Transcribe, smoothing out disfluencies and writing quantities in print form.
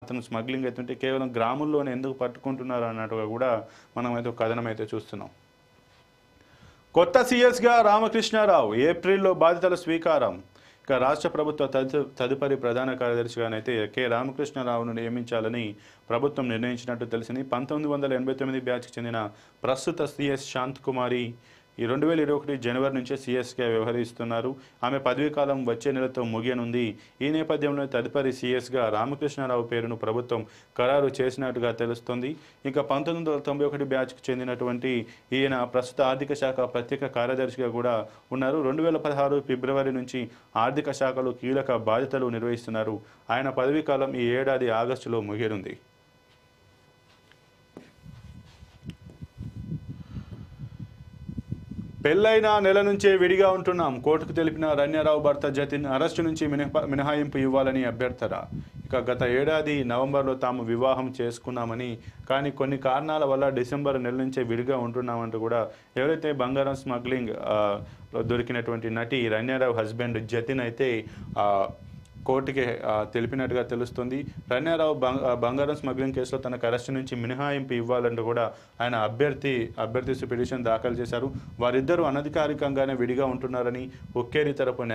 అతను స్మగ్లింగ్ అవుతుంటే కేవలం గ్రాముల్లోనే ఎందుకు పట్టుకుంటున్నారు అన్నట్టుగా కూడా మనం అయితే ఒక కథనం అయితే చూస్తున్నాం. కొత్త సీఎస్గా రామకృష్ణారావు ఏప్రిల్లో బాధ్యతల స్వీకారం. ఇక రాష్ట్ర ప్రభుత్వ తదుపరి ప్రధాన కార్యదర్శిగానైతే కె రామకృష్ణారావును నియమించాలని ప్రభుత్వం నిర్ణయించినట్టు తెలిసింది. 1989 బ్యాచ్కి చెందిన ప్రస్తుత సీఎస్ శాంతకుమారి ఈ 2021 జనవరి నుంచే సీఎస్గా వ్యవహరిస్తున్నారు. ఆమె పదవీకాలం వచ్చే నెలతో ముగియనుంది. ఈ నేపథ్యంలో తదుపరి సీఎస్గా రామకృష్ణారావు పేరును ప్రభుత్వం ఖరారు చేసినట్టుగా తెలుస్తోంది. ఇంకా 1991 బ్యాచ్కు చెందినటువంటి ఈయన ప్రస్తుత ఆర్థిక శాఖ ప్రత్యేక కార్యదర్శిగా కూడా ఉన్నారు. 2016 ఫిబ్రవరి నుంచి ఆర్థిక శాఖలో కీలక బాధ్యతలు నిర్వహిస్తున్నారు. ఆయన పదవీకాలం ఈ ఏడాది ఆగస్టులో ముగియనుంది. పెళ్లైన నెల నుంచే విడిగా ఉంటున్నాం. కోర్టుకు తెలిపిన రన్యారావు భర్త జతిన్ అరెస్టు నుంచి మినహాయింపు ఇవ్వాలని అభ్యర్థన. ఇక గత ఏడాది నవంబర్లో తాము వివాహం చేసుకున్నామని, కానీ కొన్ని కారణాల వల్ల డిసెంబర్ నెల నుంచే విడిగా ఉంటున్నామంటూ కూడా ఎవరైతే బంగారం స్మగ్లింగ్ దొరికినటువంటి నటి రన్యారావు హస్బెండ్ జతిన్ అయితే కోర్టుకి తెలిపినట్టుగా తెలుస్తుంది. రన్యారావు బంగారం స్మగ్లింగ్ కేసులో తనకు అరెస్టు నుంచి మినహాయింపు ఇవ్వాలంటూ కూడా ఆయన అభ్యర్థిస్తూ పిటిషన్ దాఖలు చేశారు. వారిద్దరూ అనధికారికంగానే విడిగా ఉంటున్నారని హుక్కేరి తరపు